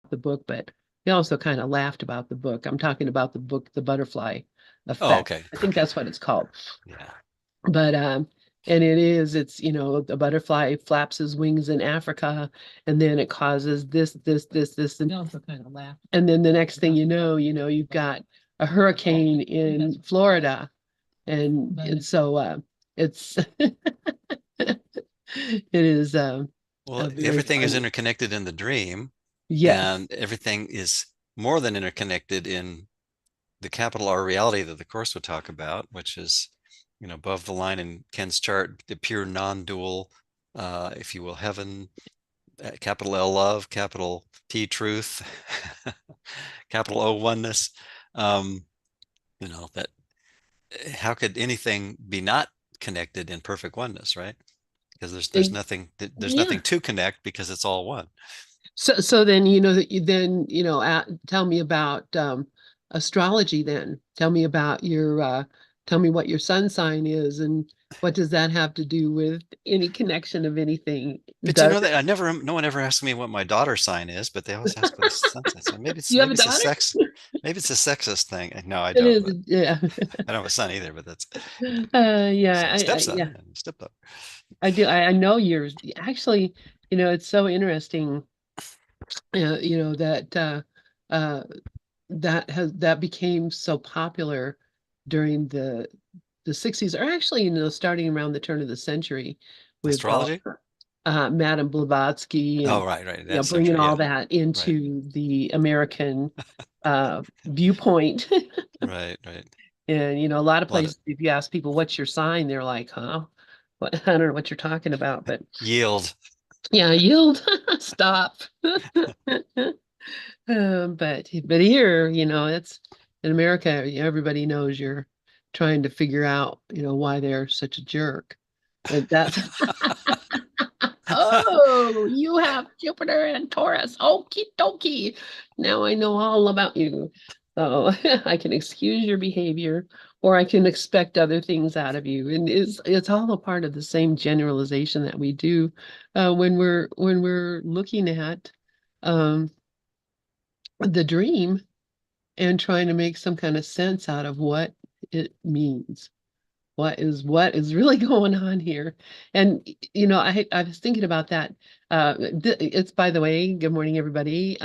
the book, but he also kind of laughed about the book. I'm talking about the book, The Butterfly Oh, Effect. okay. I think that's what it's called. Yeah. But and it's, the butterfly flaps his wings in Africa, and then it causes this, and he also kind of laughed. And then the next thing you've got a hurricane in Florida, and so it's it is Well, very everything is funny. interconnected in the dream, Yes. and everything is more than interconnected in the capital R reality that the course would talk about, which is, above the line in Ken's chart, the pure non-dual, if you will, heaven, capital L love, capital T truth, capital O oneness. Um, that how could anything be not connected in perfect oneness, right? Because Ex- there's Yeah. nothing to connect because it's all one. So then tell me about astrology then. Tell me what your sun sign is, and what does that have to do with any connection of anything? But Does that no one ever asks me what my daughter sign is, but they always ask what the sun sign. So you have a daughter? maybe it's a sexist thing. No, I It don't, is, but yeah. I don't have a son either, but that's Yeah, yeah, stepson, stepdaughter. I do. I know yours. Actually, it's so interesting, that uh that became so popular during the 60s, or actually, starting around the turn of the century with Astrology? Madame Blavatsky, Oh, and right. That bringing century. all Yeah, that right, into the American viewpoint. right. And a lot of A lot of places, if you ask people what's your sign, they're like, huh? What, I don't know what you're talking about, but yield. yeah, yield, stop. But here, it's in America, everybody knows you're trying to figure out, why they're such a jerk. And that's oh, you have Jupiter and Taurus. Okie dokie. Now I know all about you. So I can excuse your behavior, or I can expect other things out of you. And it's all a part of the same generalization that we do when we're looking at um, the dream and trying to make some kind of sense out of what it means. What is really going on here? And I was thinking about that. It's, by the way, good morning, everybody.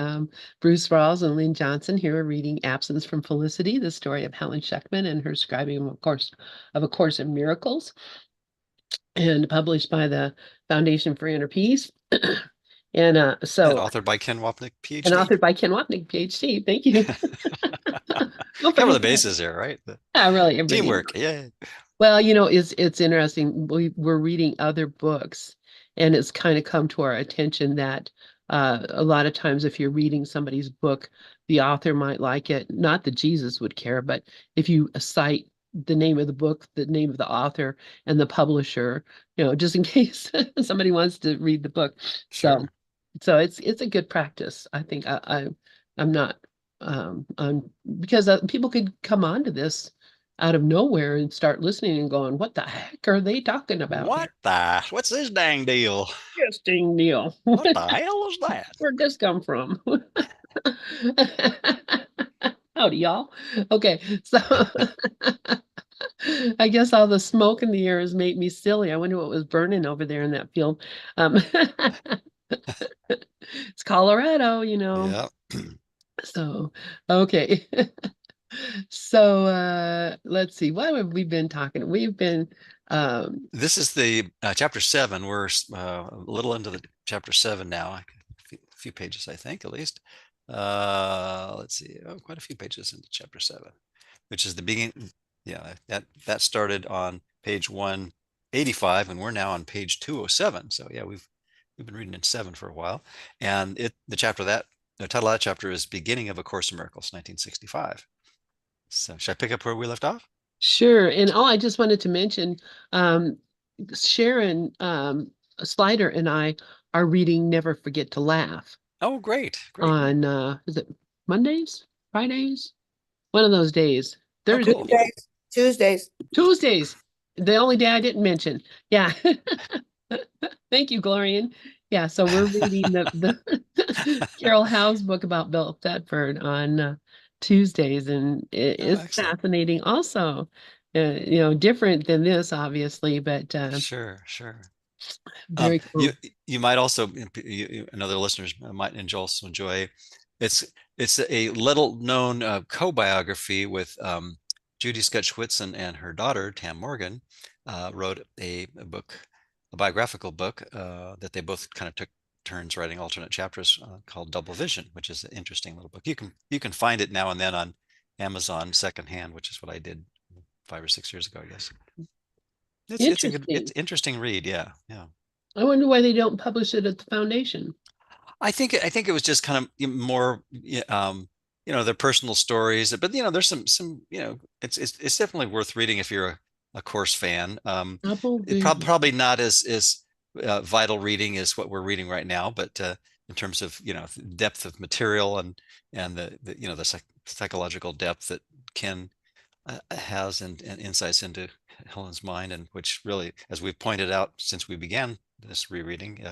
Bruce Rawles and Lynn Johnson here reading Absence from Felicity, the story of Helen Scheckman and her scribing of A Course in Miracles, and published by the Foundation for Inner Peace. And And so, authored by Ken Wapnick, and PhD. authored by Ken Wapnick, PhD. Thank you. Don't Cover forget the that. bases there, right? The Yeah, really, everybody. teamwork. Yeah. Well, it's interesting. We're reading other books, and it's kind of come to our attention that a lot of times, if you're reading somebody's book, the author might like it. Not that Jesus would care, but if you cite the name of the book, the name of the author, and the publisher, just in case somebody wants to read the book. So, Sure. so it's a good practice. I think I'm not because people could come onto this out of nowhere and start listening and going, what the heck are they talking about here? What's this dang deal? Interesting deal. What the hell is that? Where'd this come from? Howdy, y'all. Okay, so I guess all the smoke in the air has made me silly. I wonder what was burning over there in that field. It's Colorado. Yeah. So, okay. So let's see, what have we been talking? We've been This is the chapter 7. We're a little into the chapter 7 now. A few pages, I think, at least. Let's see. Oh, quite a few pages into chapter 7, which is the beginning. Yeah, that started on page 185, and we're now on page 207. So yeah, we've been reading in 7 for a while. And the title of that chapter is Beginning of A Course in Miracles, 1965. So should I pick up where we left off? sure. And I just wanted to mention um Sharon Slider and I are reading Never Forget to Laugh Oh, great. on is it Mondays, Fridays, one of those days. Oh, Thursday, cool. Tuesdays. Tuesdays. Tuesdays, the only day I didn't mention. Yeah. Thank you, Glorian. Yeah, so we're reading the Carol Howe's book about Bill Thetford on Tuesdays, and Oh, it's excellent. fascinating also. Different than this, obviously, but Sure, sure. very You cool. you might also and other listeners might also enjoy. It's it's a little known co-biography with Judy Scott Schwitzen and her daughter Tam Morgan wrote a book, a biographical book that they both kind of took turns writing alternate chapters called Double Vision, which is an interesting little book. You can find it now and then on Amazon secondhand, which is what I did 5 or 6 years ago, I guess. It's Interesting. interesting read. Yeah, yeah. I wonder why they don't publish it at the foundation. I think it was just kind of more, their personal stories. But there's some, it's definitely worth reading if you're a course fan. Double It vision. probably not as vital reading as what we're reading right now, but in terms of depth of material and the psychological depth that Ken has and insights into Helen's mind, and which really, as we've pointed out since we began this rereading,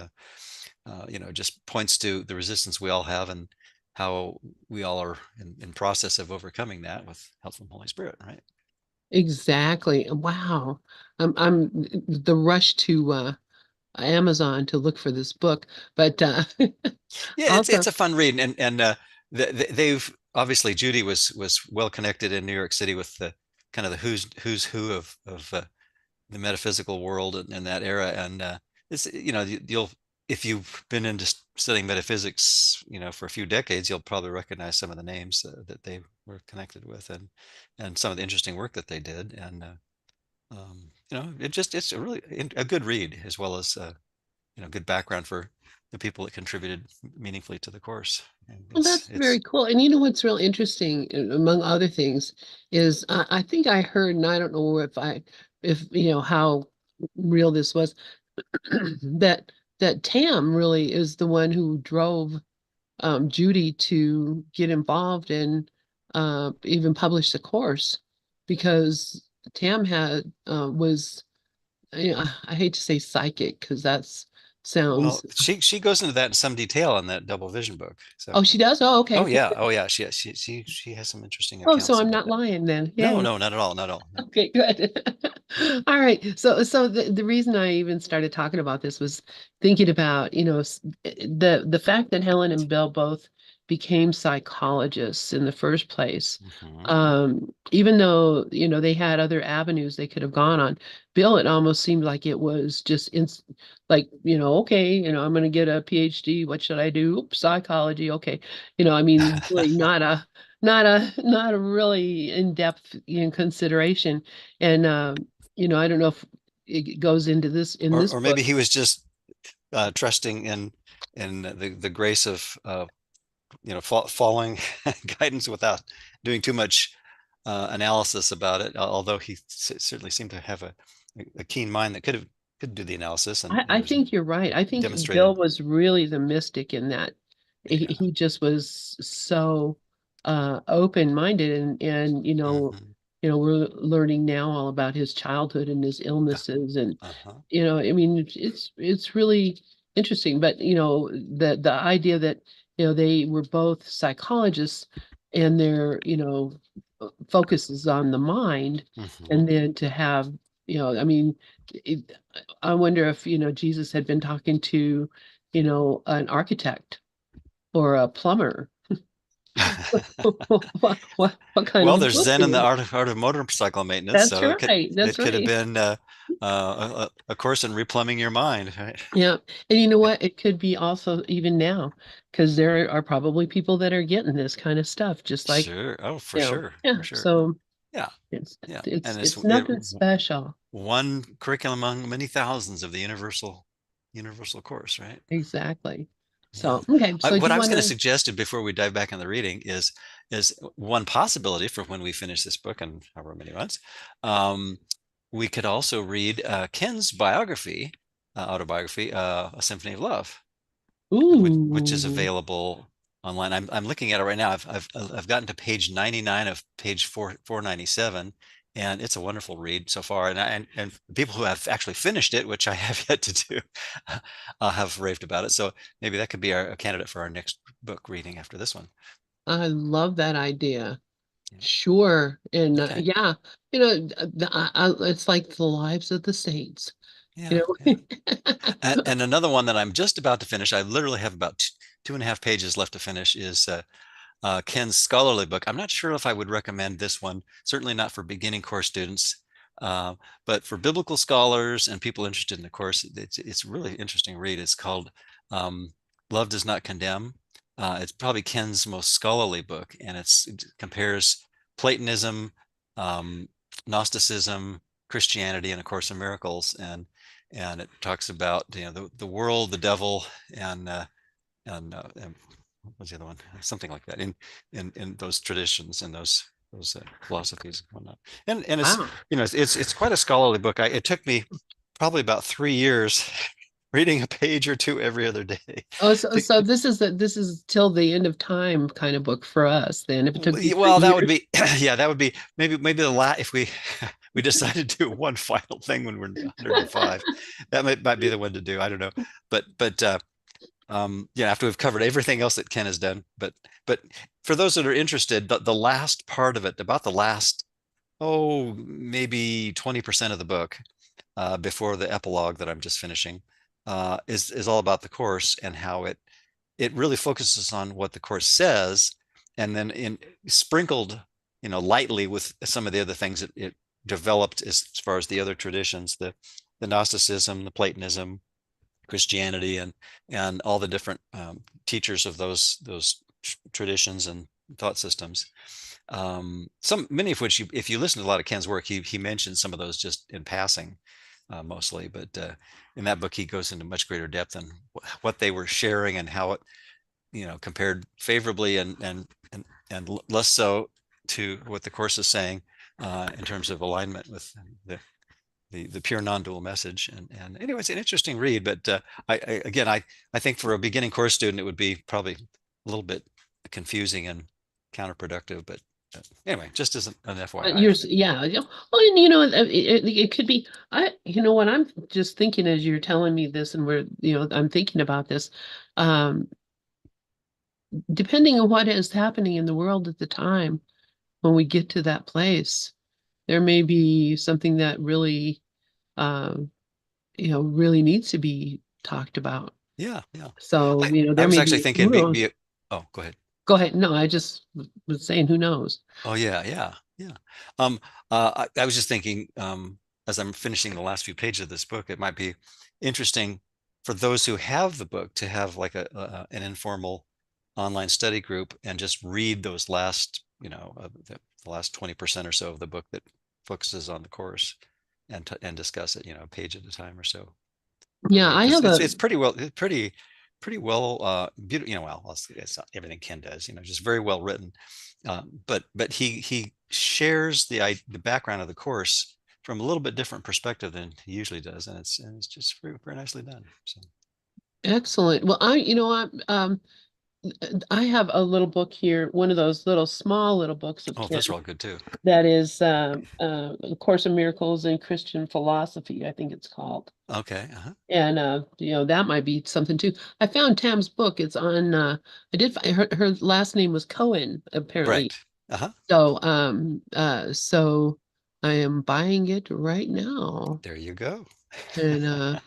just points to the resistance we all have and how we all are in process of overcoming that with help from Holy Spirit, right? Exactly. Wow. I'm the rush to Amazon to look for this book, but Yeah, it's also, a fun read, and they've obviously Judy was well connected in New York City with the kind of the who's who of the metaphysical world in that era. And it's you'll if you've been into studying metaphysics for a few decades, you'll probably recognize some of the names that they were connected with, and some of the interesting work that they did. And it's a really a good read, as well as good background for the people that contributed meaningfully to the course. And well, it's that's very it's cool. And you know what's real interesting, among other things, is I think I heard, and I don't know if how real this was, that Tam really is the one who drove Judy to get involved and even publish the course, because Tam had was, I hate to say psychic because that's Well, sounds. she goes into that in some detail in that Double Vision book. So, Oh, she does. Oh, okay. oh yeah, she has some interesting Oh, so accounts I'm about not that. lying then. No, Yay. no, not at all, not at all. No. Okay, good. All right. So the reason I even started talking about this was thinking about, the fact that Helen and Bill both became psychologists in the first place. Hmm. Even though, they had other avenues they could have gone on. Bill, it almost seemed like it was just like, okay, I'm going to get a PhD. What should I do? Oops, psychology. Okay. I mean, really not a really in-depth, consideration. And I don't know if it goes into this in this Or book. maybe he was just trusting in the grace of following guidance without doing too much analysis about it. Although he certainly seemed to have a keen mind that could do the analysis, and I there's think you're right. I think Bill demonstrated. was really the mystic in that. Yeah. He just was so open-minded, and Hmm. we're learning now all about his childhood and his illnesses, and Uh-huh. I mean it's really interesting. But the idea that they were both psychologists, and their focus is on the mind, Hmm. and then to have, I mean, it, I wonder if Jesus had been talking to an architect or a plumber. What kind Well, of there's book Zen in the is it? art of motorcycle maintenance, That's so right. it That's could have right. been a course in replumbing your mind, right? Yeah. And you know what? It could be also even now, because there are probably people that are getting this kind of stuff, just like, Sure. Oh, for sure, yeah. for sure. So Yeah, it's yeah. it's And it's it's nothing special. one curriculum among many thousands of the universal course, right? Exactly. Yeah. So, okay. So do What you I was want going to to? suggest before we dive back in the reading is one possibility for when we finish this book in however many months. Um, we could also read Ken's biography, autobiography, A Symphony of Love, which is Ooh. available online. I'm looking at it right now. I've gotten to page 99 of page 497, and it's a wonderful read so far. And people who have actually finished it, which I have yet to do, have raved about it. So maybe that could be a candidate for our next book reading after this one. I love that idea. Yeah. Sure. And Okay. yeah, it's like the lives of the saints, Yeah. you Yeah. know. And another one that I'm just about to finish, I literally have about two and a half pages left to finish, is Ken's scholarly book. I'm not sure if I would recommend this one, certainly not for beginning course students, uh, but for biblical scholars and people interested in the course, it's a really interesting read. It's called um, Love Does Not Condemn. It's probably Ken's most scholarly book, and it compares Platonism, um, Gnosticism, Christianity, and A Course in Miracles, and it talks about the world, the devil, and what was the other one? Something like that in those traditions and those philosophies and whatnot. And it's Wow. it's quite a scholarly book. It took me probably about 3 years reading a page or two every other day. Oh, so this is till the end of time kind of book for us then. If it took you three Well, that would years. be yeah, that would be maybe the if we we decided to do one final thing when we're 105, that might be the one to do. I don't know, but yeah, after we've covered everything else that Ken has done. But for those that are interested, the last part of it, about the last, maybe 20% of the book, before the epilogue that I'm just finishing, is all about the course and how it really focuses on what the course says, and then sprinkled, lightly with some of the other things that it developed as far as the other traditions, the Gnosticism, the Platonism, Christianity, and all the different teachers of those traditions and thought systems. Many of which, if you listen to a lot of Ken's work, he mentions some of those just in passing, mostly. But in that book, he goes into much greater depth on what they were sharing and how it, compared favorably and less so to what the course is saying, in terms of alignment with the pure non-dual message. And anyway, it's an interesting read, but I think for a beginning course student, it would be probably a little bit confusing and counterproductive. But anyway, just as an FYI. Yeah. Well, and it could be. What I'm just thinking as you're telling me this, and I'm thinking about this. Um, Depending on what is happening in the world at the time, when we get to that place, there may be something that really, um, really needs to be talked about. Yeah, yeah. So, I there was may actually be, thinking who knows? oh, go ahead. Go ahead. No, I just was saying, who knows? Oh yeah, yeah, yeah. I was just thinking, as I'm finishing the last few pages of this book, it might be interesting for those who have the book to have like an informal online study group and just read those last, the last 20% or so of the book that focuses on the course, and discuss it, a page at a time or so. Yeah, I Because have it's pretty well, beautiful, well, it's not everything Ken does, just very well written. But he shares the background of the course from a little bit different perspective than he usually does, and it's just very, very nicely done. So, excellent. Well, I have a little book here, one of those little small little books of oh, Ken those are all good too. that is A Course in Miracles in Christian Philosophy, I think it's called. Okay. Uh-huh. And that might be something too. I found Tam's book. It's on I did find her last name was Cohen, apparently. Right. Uh-huh. So I am buying it right now. There you go. And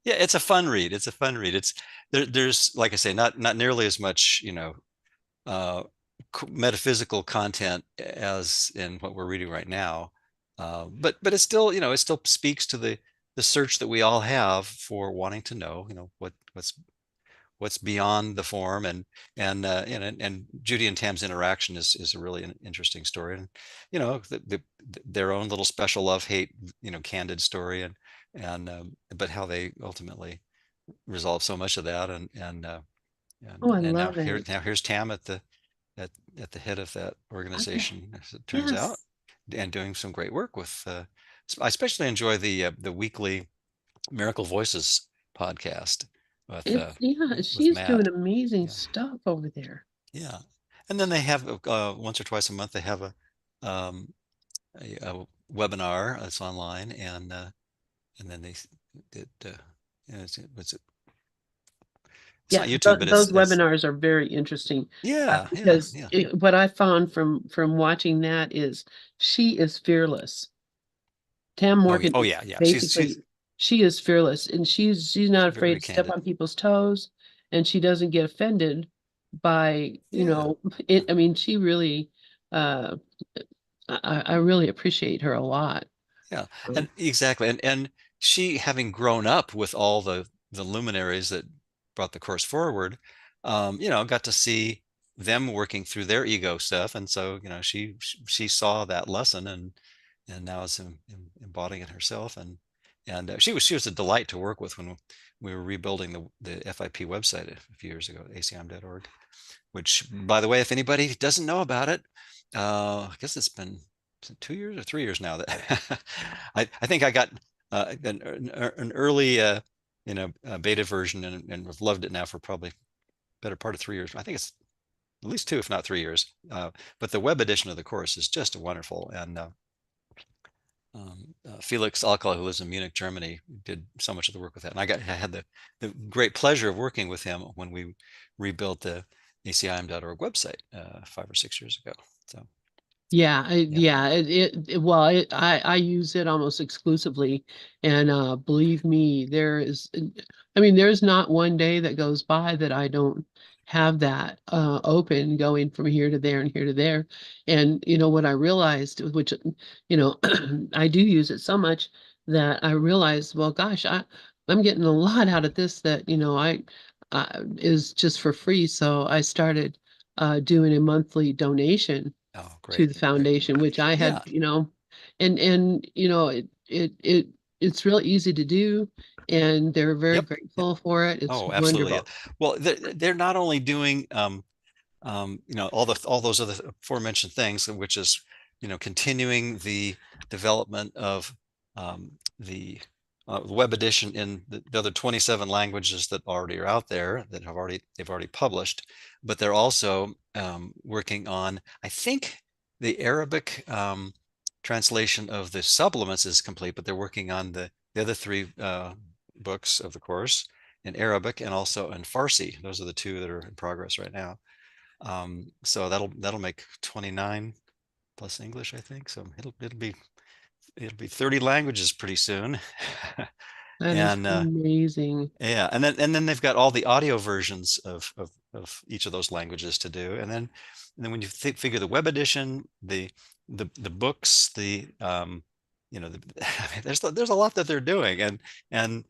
Yeah, it's a fun read. It's a fun read. There's, like I say, not nearly as much, uh, metaphysical content as in what we're reading right now. But it's still, it still speaks to the search that we all have for wanting to know, what's beyond the form, and Judy and Tam's interaction is a really interesting story, and their own little special love hate, candid story, and but how they ultimately resolve so much of that, oh, I and love it. here's Tam at at the head of that Okay. organization, as it turns out, Yes. and doing some great work with. I especially enjoy the weekly Miracle Voices podcast Yeah, with she's doing Matt. amazing Yeah, stuff over there. yeah. And then they have, once or twice a month they have a um, a webinar that's online, and then they did. Was it? It's Yeah, not YouTube, but those it's webinars are very interesting, yeah, yeah, because yeah. what I found from watching that is she is fearless. Tam Oh yeah, Morgan oh is yeah, yeah. She's basically, she is fearless, and she's not afraid very to step candid. on people's toes, and she doesn't get offended by, Yeah, it. I mean, she really, uh, I really appreciate her a lot. yeah, So, and exactly, and she, having grown up with all the luminaries that brought the course forward, got to see them working through their ego stuff, and so she saw that lesson, and now is embodying it herself, and she was a delight to work with when we were rebuilding the FIP website a few years ago, acim.org, which, by the way, if anybody doesn't know about it, I guess it's been 2 years or 3 years now that I think I got an early beta version, and have loved it now for probably better part of 3 years. I think it's at least 2, if not 3 years. But the web edition of the course is just wonderful, and Felix Alcala, who lives in Munich, Germany, did so much of the work with that. And I had the great pleasure of working with him when we rebuilt the acim.org website 5 or 6 years ago. So yeah, yeah. well, I use it almost exclusively, and believe me, I mean, there's not one day that goes by that I don't have that open, going from here to there and here to there. And what I realized, which I do use it so much that I realized, well, gosh, I'm getting a lot out of this that I is just for free. So I started doing a monthly donation Oh, to great, the great. foundation, which I had, Yeah. and it's real easy to do, and they're very Yep. Yep. grateful for it. It's Oh, absolutely. Yeah. wonderful. Well, they're not only doing all those other aforementioned things, which is continuing the development of the web edition in the other 27 languages that already are out there, that they've already published, but they're also working on, I think, the Arabic translation of the supplements is complete, but they're working on the other three books of the course in Arabic and also in Farsi. Those are the two that are in progress right now. So that'll make 29 plus English, I think. So it'll be 30 languages pretty soon. That is And amazing. yeah, and then they've got all the audio versions of each of those languages to do. And then when you figure the web edition, the books, there's a lot that they're doing, and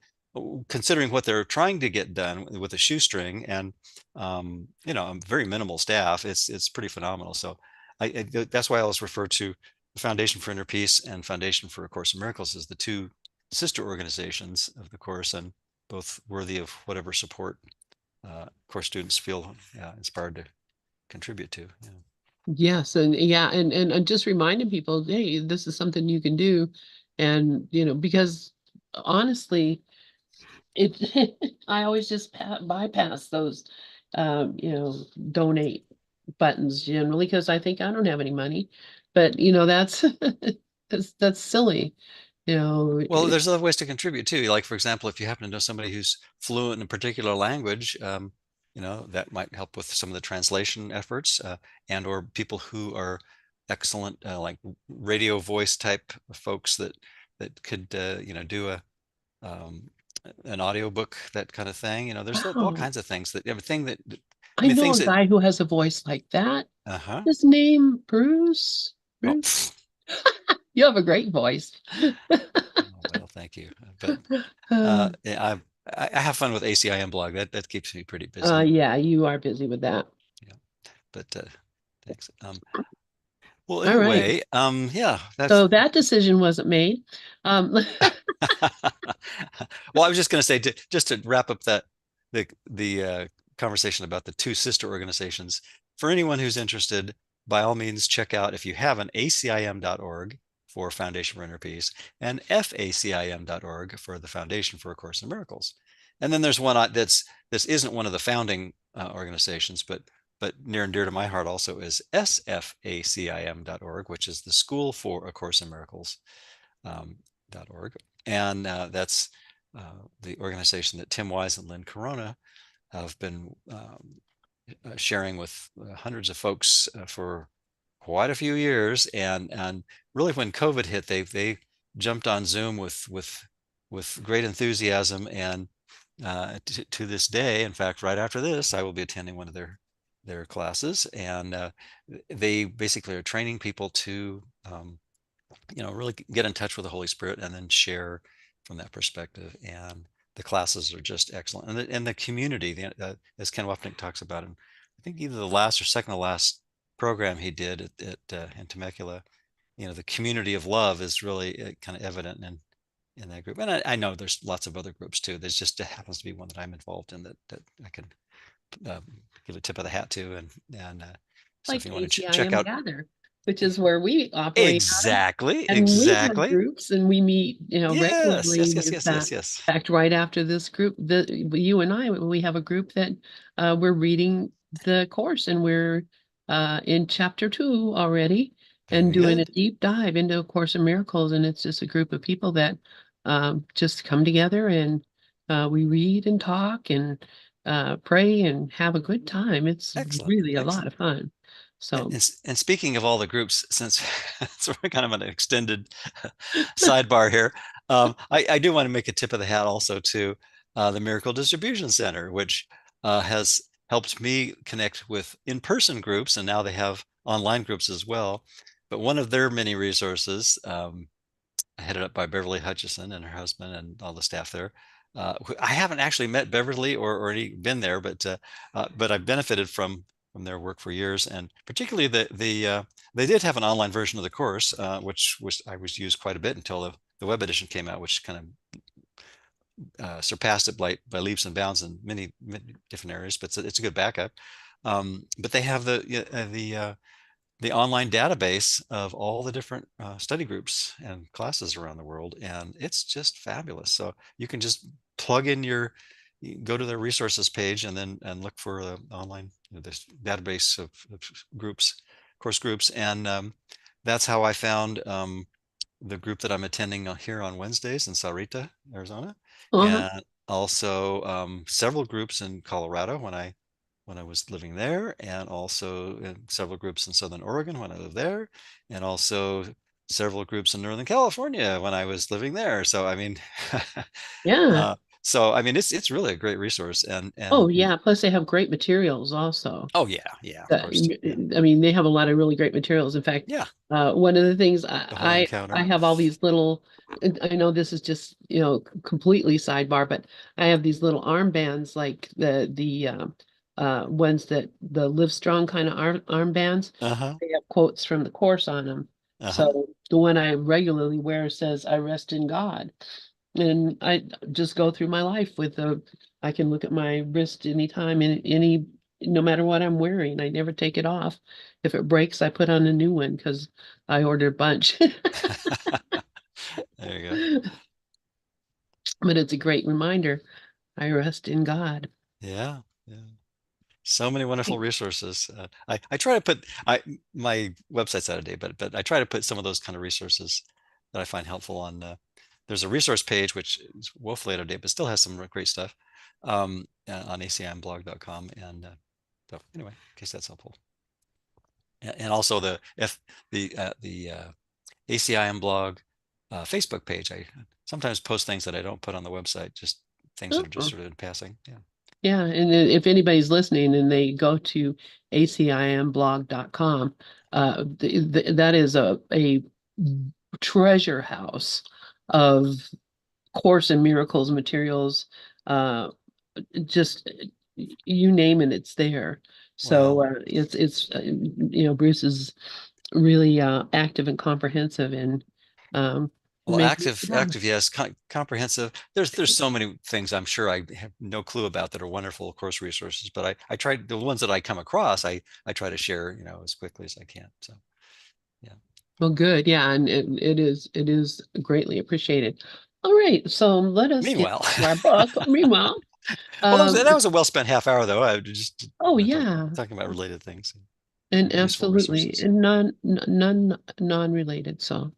considering what they're trying to get done with a shoestring and a very minimal staff, it's pretty phenomenal. So that's why I always refer to the Foundation for Inner Peace and Foundation for A Course in Miracles as the two sister organizations of the course, and both worthy of whatever support course students feel inspired to contribute to. Yeah. Yes, and yeah, and just reminding people, hey, this is something you can do, and because honestly, it I always just bypass those, donate buttons generally, because I think I don't have any money, but that's that's silly, you know. Well, there's other ways to contribute too. Like, for example, if you happen to know somebody who's fluent in a particular language, that might help with some of the translation efforts, and/or people who are excellent, like radio voice type folks that could, do um, an audiobook, that kind of thing. There's all Wow, kinds of things that everything that I I mean, know things a that, guy who has a voice like that. uh-huh. His name Bruce. Oh, Bruce, you have a great voice. oh, well, thank you. But Uh, yeah, I have fun with ACIM blog. That keeps me pretty busy. yeah, you are busy with that. Yeah, but thanks. Well, All right. anyway, yeah, that's So that decision wasn't made. Um, well, I was just going to say, just to wrap up the conversation about the two sister organizations. For anyone who's interested, by all means, check out, if you have an acim.org for Foundation for Inner Peace and facim.org for the Foundation for A Course in Miracles. And then there's one this isn't one of the founding organizations, but but near and dear to my heart also is sfacim.org, which is the School for A Course in Miracles .org. And that's the organization that Tim Wise and Lynn Corona have been sharing with hundreds of folks for quite a few years. And really, when COVID hit, they jumped on Zoom with great enthusiasm. And to this day, in fact, right after this, I will be attending one of their classes. And they basically are training people to really get in touch with the Holy Spirit and then share from that perspective. And the classes are just excellent. And the community, as Ken Wapnick talks about, and I think either the last or second to last program he did in Temecula, the community of love is really kind of evident in that group. And I know there's lots of other groups too. There's just happens to be one that I'm involved in that I can give a tip of the hat to. And so if Like you want to check ACIM out. Gather, which is where we operate out of. Exactly, And we have exactly. groups and we meet, Yes, regularly yes, yes, with yes, that. yes, yes. In fact, right after this group, you and I, we have a group that we're reading the course and we're in chapter 2 already and Very doing a good. deep dive into A Course in Miracles. And it's just a group of people that just come together and we read and talk and pray and have a good time. It's Excellent, really a lot excellent. of fun. And, So, and, and speaking of all the groups, since it's kind of an extended sidebar here, I do want to make a tip of the hat also to the Miracle Distribution Center, which has helped me connect with in-person groups, and now they have online groups as well. But one of their many resources, headed up by Beverly Hutchison and her husband and all the staff there. I haven't actually met Beverly or been there, but I've benefited from their work for years, and particularly they did have an online version of the course, which I was used quite a bit until the web edition came out, which kind of surpassed it by leaps and bounds in many different areas. But it's a good backup. But they have the online database of all the different study groups and classes around the world, and it's just fabulous. So you can just plug in you go to their resources page and look for online this database of groups, course groups, and that's how I found the group that I'm attending here on Wednesdays in Sahuarita, Arizona, uh-huh. and also several groups in Colorado when I was living there, and also in several groups in Southern Oregon when I lived there, and also several groups in Northern California when I was living there. So I mean, Yeah. it's really a great resource, Oh, and yeah. Plus, they have great materials also. oh yeah, yeah, of course, yeah, I mean, they have a lot of really great materials. In fact, yeah, one of the things the whole I encounter. have all these little, and I know this is just, completely sidebar, but I have these little armbands, like the ones that the Live Strong kind of armbands. Uh-huh, They have quotes from the course on them. uh-huh. So the one I regularly wear says, "I rest in God." And I just go through my life I can look at my wrist anytime, no matter what I'm wearing. I never take it off. If it breaks, I put on a new one because I ordered a bunch. There you go. But it's a great reminder. I rest in God. Yeah, yeah. So many wonderful resources. I try to put my website's out of date, but I try to put some of those kind of resources that I find helpful on. There's a resource page which is woefully out of date, but still has some great stuff on acimblog.com. And so anyway, in case that's helpful. And also the ACIM blog Facebook page. I sometimes post things that I don't put on the website, just things that are just Oh, sort of in passing. Yeah. yeah. And then if anybody's listening and they go to acimblog.com, that is a treasure house of Course in Miracles materials, uh, just you name it, it's there. So Well, Bruce is really active and comprehensive in making it happen. active, yes, comprehensive. There's so many things I'm sure I have no clue about that are wonderful course resources, but I try the ones that I come across, I try to share, as quickly as I can. So yeah. Well, good, yeah, and it is greatly appreciated. All right, so let us get Meanwhile, to our book. Meanwhile. Well, Um, that was a well-spent half hour, though. I just oh talking, yeah, talking about related things, and useful absolutely, resources. and non-related. So,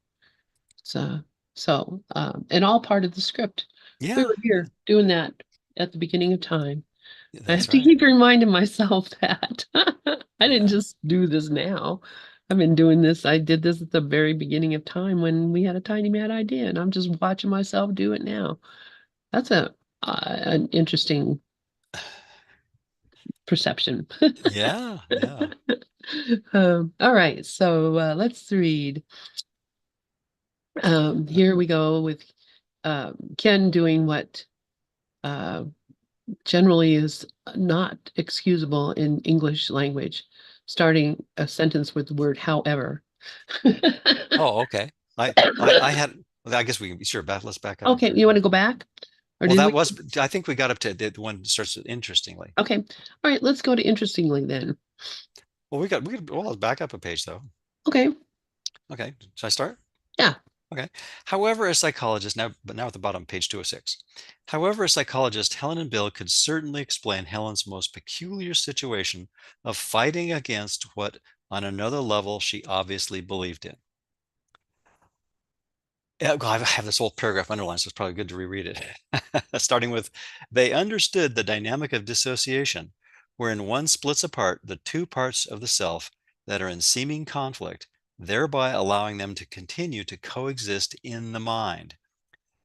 and all part of the script. We Yeah, were here doing that at the beginning of time. I that's have to right. keep reminding myself that I didn't Yeah. just do this now. I've been doing this. I did this at the very beginning of time when we had a tiny mad idea, and I'm just watching myself do it now. That's an interesting perception. Yeah, yeah. All right, so let's read. Here we go with Ken doing what uh, generally is not excusable in English language, starting a sentence with the word however. Oh, okay. I had. I guess we can sure back. Let's back up a Okay, paragraph. you want to go back? Or Well, did that we? was. I think we got up to the one that starts with interestingly. Okay. All right, let's go to interestingly then. Well, we got. Well, let's back up a page though. Okay. Okay, should I start? Yeah. Okay. However, a psychologist now, but now at the bottom, page 206. However, a psychologist, Helen and Bill could certainly explain Helen's most peculiar situation of fighting against what, on another level, she obviously believed in. Yeah, I have this whole paragraph underlined, so it's probably good to reread it. Starting with, they understood the dynamic of dissociation, wherein one splits apart the two parts of the self that are in seeming conflict, thereby allowing them to continue to coexist in the mind.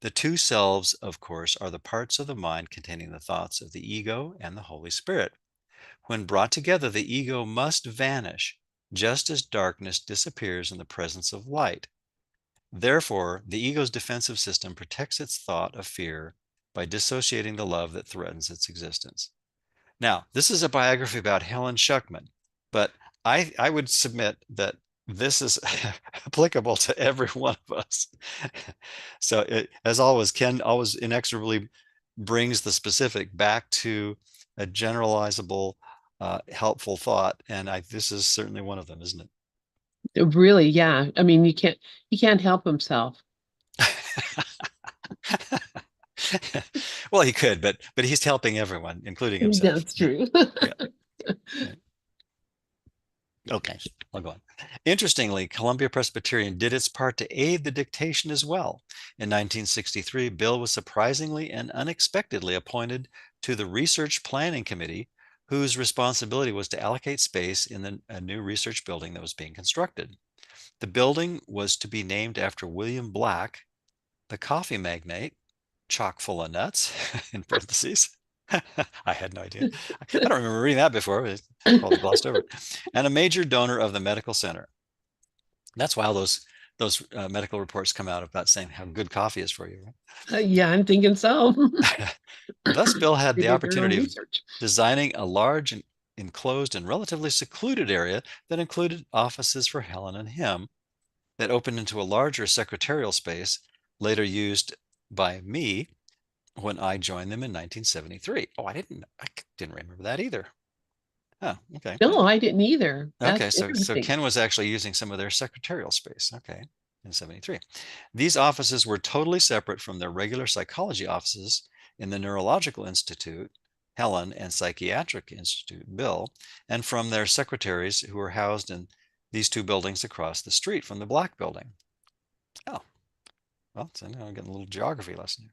The two selves, of course, are the parts of the mind containing the thoughts of the ego and the Holy Spirit. When brought together, the ego must vanish, just as darkness disappears in the presence of light. Therefore, the ego's defensive system protects its thought of fear by dissociating the love that threatens its existence. Now, this is a biography about Helen Schuckman, but I would submit that this is applicable to every one of us. So, as always, Ken always inexorably brings the specific back to a generalizable, helpful thought, and this is certainly one of them, isn't it? Really, yeah. I mean, he can't help himself. Well, he could, but he's helping everyone, including himself. That's true. Yeah. Yeah. Okay, I'll go on. Interestingly, Columbia Presbyterian did its part to aid the dictation as well. In 1963, Bill was surprisingly and unexpectedly appointed to the Research Planning Committee, whose responsibility was to allocate space in a new research building that was being constructed. The building was to be named after William Black, the coffee magnate, chock full of nuts, in parentheses. I had no idea. I don't remember reading that before. I probably glossed over it. And a major donor of the medical center. That's why all those medical reports come out about saying how good coffee is for you. Yeah, I'm thinking so. Right? Thus, Bill had They the did their own opportunity of research. designing a large and enclosed and relatively secluded area that included offices for Helen and him that opened into a larger secretarial space later used by me when I joined them in 1973. Oh, I didn't remember that either. Oh, okay. No, I didn't either. Okay, That's so interesting. Ken was actually using some of their secretarial space. Okay, in 73. These offices were totally separate from their regular psychology offices in the Neurological Institute, Helen, and Psychiatric Institute, Bill, and from their secretaries who were housed in these two buildings across the street from the Black Building. Oh, well, so now I'm getting a little geography lesson here.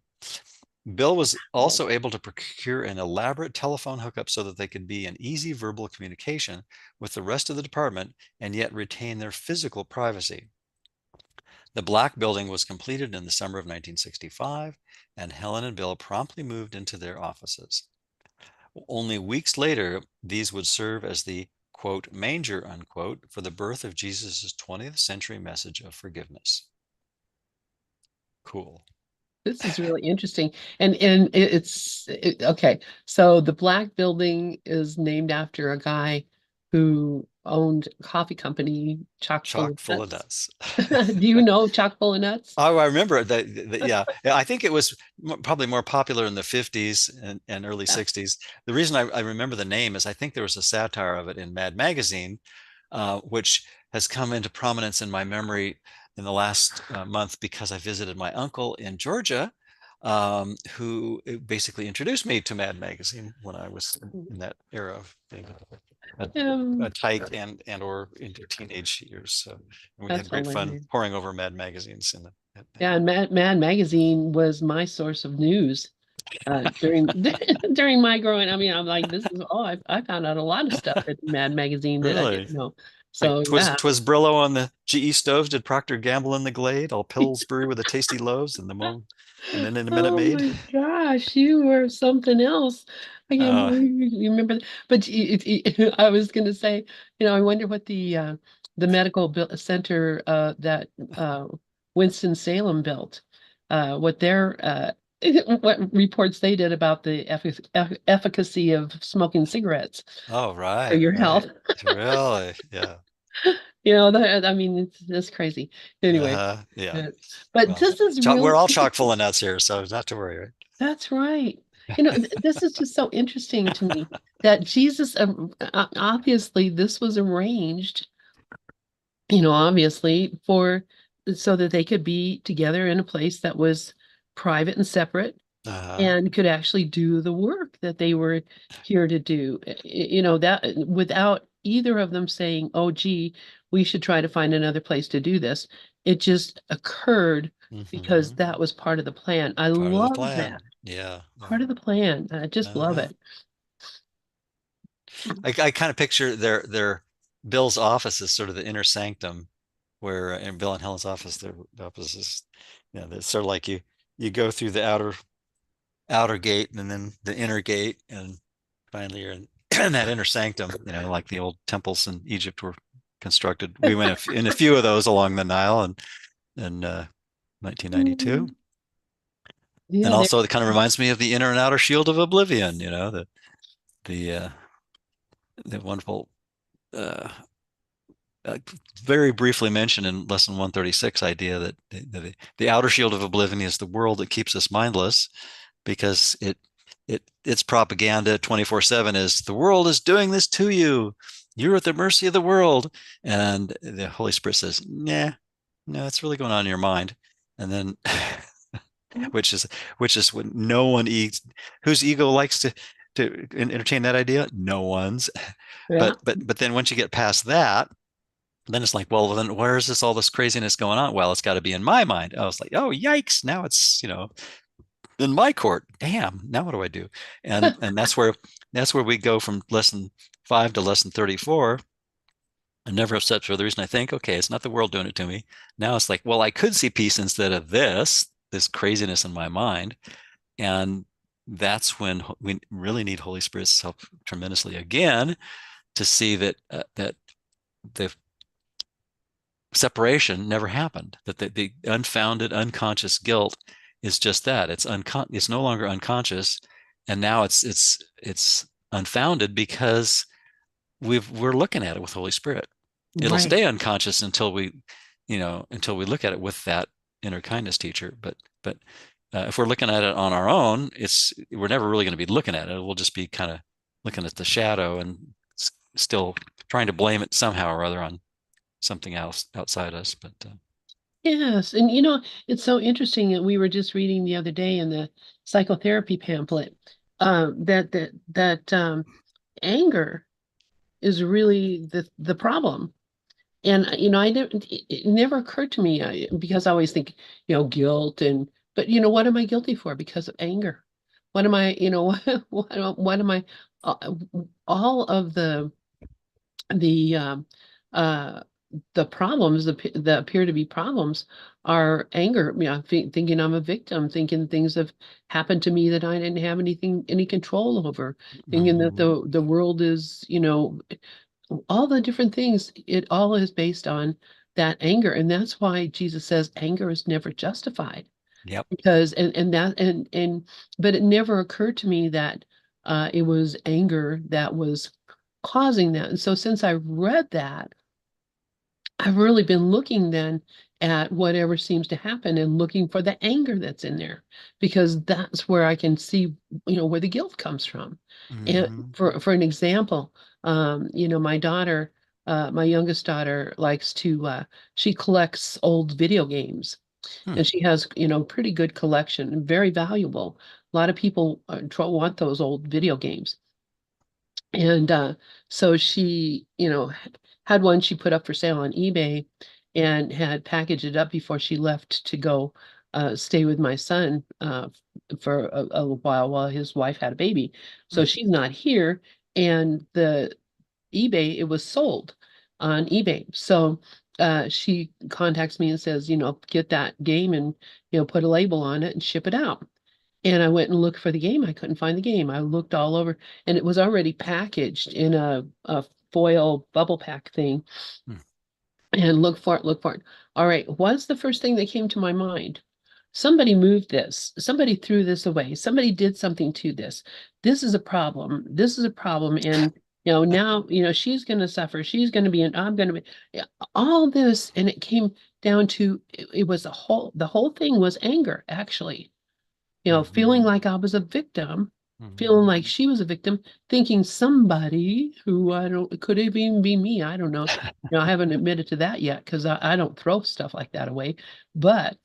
Bill was Oh, also able to procure an elaborate telephone hookup so that they could be in easy verbal communication with the rest of the department and yet retain their physical privacy. The Black Building was completed in the summer of 1965, and Helen and Bill promptly moved into their offices. Only weeks later, these would serve as the quote manger unquote for the birth of Jesus' 20th century message of forgiveness. Cool. this is really interesting. And okay. So the Black Building is named after a guy who owned a coffee company chock full of Chock full of nuts. nuts. Do you know chock full of nuts? Oh, I remember that. Yeah, I think it was probably more popular in the 50s and early Yeah. 60s. The reason I remember the name is I think there was a satire of it in Mad Magazine, which has come into prominence in my memory in the last month because I visited my uncle in Georgia, who basically introduced me to Mad Magazine when I was in that era of being a tyke and or into teenage years. So we That's had great fun hilarious. poring over Mad Magazines Yeah, and Mad Magazine was my source of news during during my growing. I mean, I'm like, this is I found out a lot of stuff at Mad Magazine that I really. didn't know. Like So yeah. twas Brillo on the GE stoves, did Procter Gamble in the Glade, all Pillsbury with the tasty loaves and and then in a minute Oh maid. my gosh, you were something else. I can't Uh, believe you remember that. But I was going to say, I wonder what the medical center that Winston-Salem built, what their what reports they did about the efficacy of smoking cigarettes oh, for right, your right. health. Really? Yeah. I mean, it's crazy. Anyway, Yeah. uh, but Well, this is really we're all chock full of nuts here, so not to worry, That's right. This is just so interesting to me that Jesus, obviously, this was arranged, obviously, so that they could be together in a place that was private and separate right? and could actually do the work that they were here to do. That without either of them saying, oh, gee, we should try to find another place to do this. It just occurred because Hmm. that was part of the plan. I Part of the love plan. that. Yeah. Part of the plan. I just love Uh-huh. it. I kind of picture their Bill's office as sort of the inner sanctum, where in Bill and Helen's office, their office is, it's sort of like you go through the outer gate and then the inner gate, and finally you're in, in that inner sanctum. Like the old temples in Egypt were constructed. We went in a few of those along the Nile, and in 1992. Mm, And yeah, there. also, it kind of reminds me of the inner and outer shield of oblivion. The the wonderful, uh, uh, very briefly mentioned in lesson 136 idea that the outer shield of oblivion is the world that keeps us mindless, because its propaganda 24/7 is the world is doing this to you. You're at the mercy of the world. And the Holy Spirit says, nah, no, it's really going on in your mind. And then which is when no one eats, whose ego likes to entertain that idea? No one's. Yeah. But then once you get past that, then it's like, well, then where is all this craziness going on? Well, it's got to be in my mind. I was like, oh, yikes. Now it's, in my court. Damn. Now what do I do? And that's where we go from lesson 5 to lesson 34. I'm never upset for the reason I think, okay, it's not the world doing it to me. Now it's like, well, I could see peace instead of this craziness in my mind. And that's when we really need Holy Spirit's help tremendously again, to see that the separation never happened, that the unfounded unconscious guilt is just that. It's no longer unconscious, and now it's unfounded because we're looking at it with Holy Spirit. It'll Right. stay unconscious until we look at it with that inner kindness teacher. But if we're looking at it on our own, we're never really going to be looking at it. We'll just be kind of looking at the shadow and still trying to blame it somehow or other on something else outside us. But Yes. And it's so interesting that we were just reading the other day in the psychotherapy pamphlet that anger is really the problem. And I never it never occurred to me because I always think, guilt but what am I guilty for? Because of anger. What am I, what am I uh, all of the uh the problems that appear to be problems are anger. Thinking I'm a victim, thinking things have happened to me that I didn't have any control over, thinking that mhm. the world is, all the different things, it all is based on that anger. And that's why Jesus says anger is never justified. Yep. Because but it never occurred to me that it was anger that was causing that. And so since I read that, I've really been looking then at whatever seems to happen and looking for the anger that's in there, because that's where I can see, where the guilt comes from. And Mhm. for an example, my daughter, my youngest daughter likes to, she collects old video games. Hmm. And she has, pretty good collection and very valuable. A lot of people want those old video games. And so she, had one she put up for sale on eBay and had packaged it up before she left to go stay with my son for a while his wife had a baby. So Hmm. she's not here, and the eBay, it was sold on eBay. So she contacts me and says, get that game and, put a label on it and ship it out. And I went and looked for the game. I couldn't find the game. I looked all over, and it was already packaged in a foil bubble pack thing. Hmm. And look for it, look for it. All right, what's the first thing that came to my mind? Somebody moved this. Somebody threw this away. Somebody did something to this. This is a problem. This is a problem. And now, she's going to suffer. She's going to be, and I'm going to be, yeah, all this. And it came down to, it was the whole thing was anger, actually, feeling Mhm. like I was a victim, Mhm. feeling like she was a victim, thinking somebody who I don't, it could even be me. I don't know. I haven't admitted to that yet because I don't throw stuff like that away. But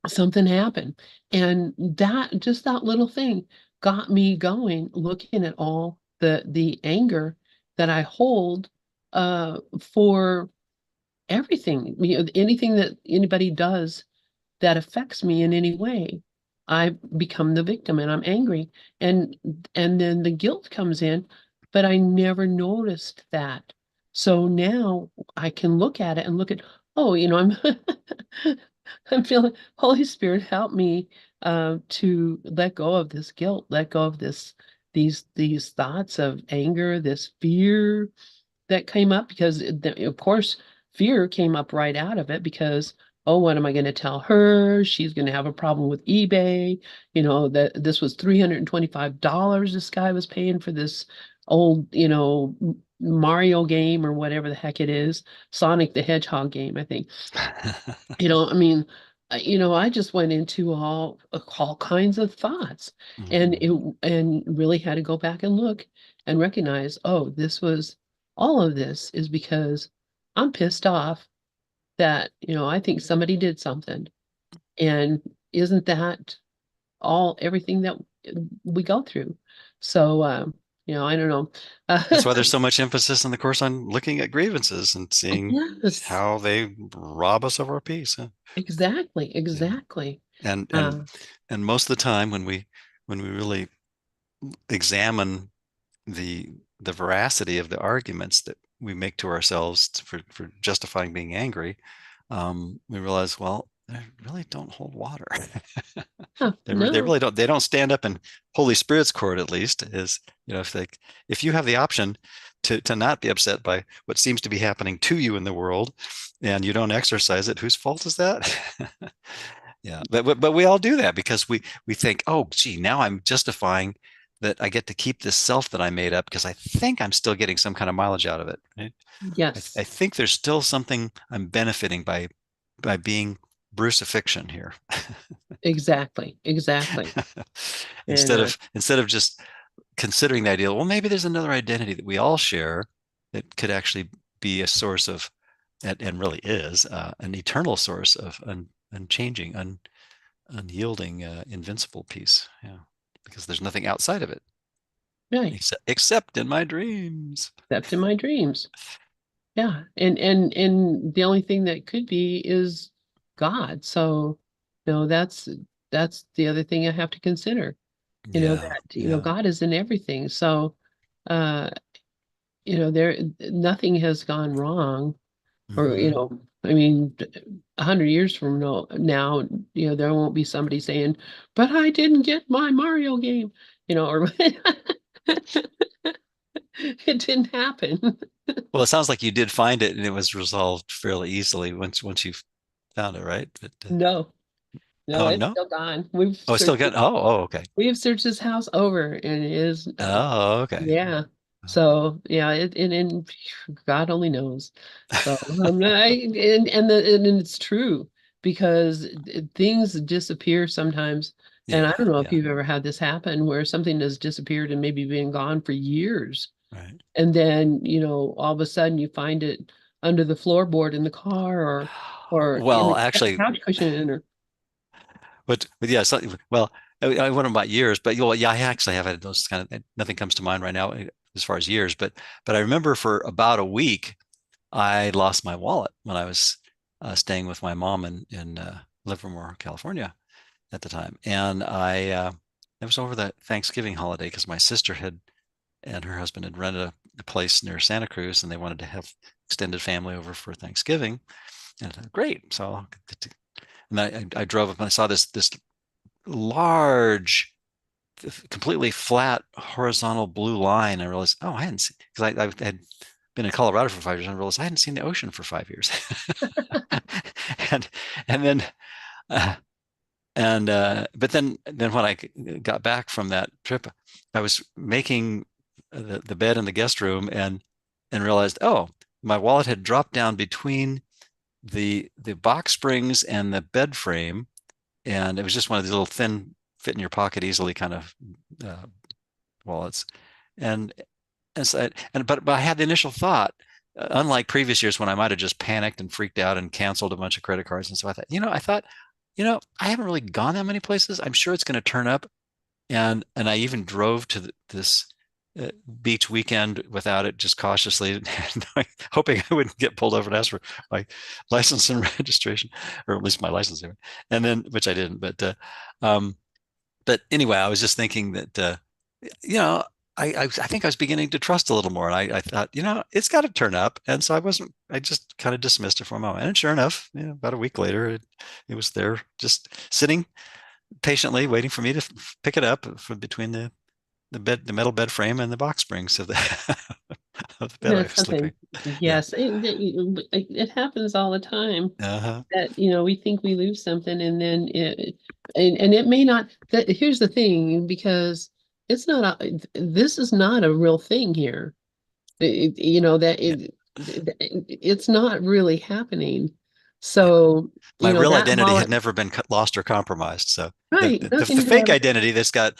something happened. And just that little thing got me going, looking at all the anger that I hold for everything, anything that anybody does that affects me in any way, I become the victim and I'm angry. And and then the guilt comes in, but I never noticed that. So now I can look at it and look at, oh, I'm I'm feeling Holy Spirit help me to let go of this guilt, let go of these thoughts of anger, this fear that came up because of course fear came up right out of it because oh, what am I going to tell her? She's going to have a problem with eBay. That this was $325 this guy was paying for this old, Mario game or whatever the heck it is, Sonic the Hedgehog game, I think. I mean, I just went into all kinds of thoughts, and Mhm. it and really had to go back and look and recognize, oh, all of this is because I'm pissed off that, I think somebody did something. And isn't that everything that we go through? So, I don't know. That's why there's so much emphasis in the course on looking at grievances and seeing Yes, how they rob us of our peace. Huh? exactly, Yeah. exactly. And Uh, and and most of the time when we really examine the veracity of the arguments that we make to ourselves for justifying being angry, we realize, well, they really don't hold water. They no, really don't. They don't stand up in Holy Spirit's court, at least. Is if you have the option to not be upset by what seems to be happening to you in the world, and you don't exercise it, whose fault is that? Yeah, but we all do that because we think, oh, gee, now I'm justifying that I get to keep this self that I made up because I think I'm still getting some kind of mileage out of it. Right? I yes. think there's still something I'm benefiting by being Bruce fiction here. Exactly, exactly. And instead of just considering the idea, well, maybe there's another identity that we all share that could actually be a source of, and really is an eternal source of unchanging, unyielding, invincible peace. Yeah, because there's nothing outside of it right, except in my dreams. except in my dreams. Yeah, and the only thing that could be is God. So, that's the other thing I have to consider. Yeah, That yeah. God is in everything. So, uh, there nothing has gone wrong, or Hmm. I mean, 100 years from now, there won't be somebody saying, "But I didn't get my Mario game," or it didn't happen. Well, it sounds like you did find it, and it was resolved fairly easily once you found it, right? But No, no, oh it's no, still gone. oh, it's still good. Oh, okay. We've searched this house over, and it is, Oh, okay. yeah. So yeah, and God only knows. So and it's true because things disappear sometimes. And I Yeah, don't know if yeah, you've ever had this happen where something has disappeared and maybe been gone for years. right. And then, all of a sudden you find it under the floorboard in the car, or in Well, the actually, couch cushion or but yeah, so, well, I went about years, but yeah, I actually have had those kind of, nothing comes to mind right now as far as years, but I remember for about a week, I lost my wallet when I was staying with my mom in Livermore, California at the time. And it was over the Thanksgiving holiday because my sister and her husband had rented a place near Santa Cruz and they wanted to have extended family over for Thanksgiving. And I thought, great. So I'll get to, and I drove up and I saw this large, completely flat, horizontal blue line. I realized, oh, I hadn't seen, because I had been in Colorado for 5 years. And I realized I hadn't seen the ocean for 5 years. and and then uh, but then when I got back from that trip, I was making the bed in the guest room and realized, oh, my wallet had dropped down between the box springs and the bed frame, and it was just one of these little thin, fit in your pocket easily kind of uh, wallets, and but I had the initial thought, unlike previous years when I might have just panicked and freaked out and canceled a bunch of credit cards and so I thought, I haven't really gone that many places. I'm sure it's going to turn up, and I even drove to this beach weekend without it, just cautiously, hoping I wouldn't get pulled over and ask for my license and registration, or at least my license, and then which I didn't. Um, but anyway, I was just thinking that you know. I think I was beginning to trust a little more. And I thought, it's got to turn up. And so I just kind of dismissed it for a moment. And sure enough, about a week later, it was there just sitting patiently waiting for me to pick it up from between the metal bed frame and the box springs of the of the bed I that's was sleeping. something. Yeah. Yes, it happens all the time Uh-huh. that, we think we lose something and then and it may not, here's the thing, because this is not a real thing here. Yeah. It's not really happening. So, My real that identity had wallet, never been lost or compromised. So the, right, the, the nothing could fake ever, identity that's got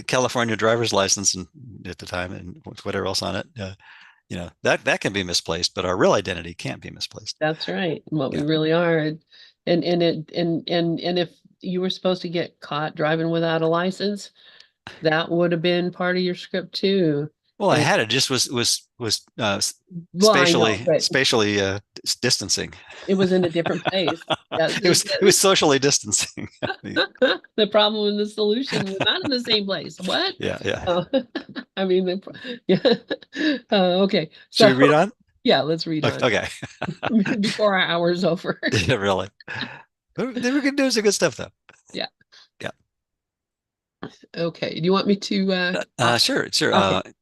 California driver's license and at the time and whatever else on it, that can be misplaced, but our real identity can't be misplaced. that's right, what we Yeah. really are. And if you were supposed to get caught driving without a license, that would have been part of your script too. Well, I And had it, just was well, I know, but spatially distancing. it was in a different place. That, It was socially distancing. the problem and the solution were not in the same place. What? Yeah, yeah. Oh, I mean, yeah. Okay. Should we So read on? yeah, let's read on Okay. before our hour's over. Yeah, really. But they were doing some good stuff though. Yeah. Yeah. Okay. Do you want me to Sure, sure. okay.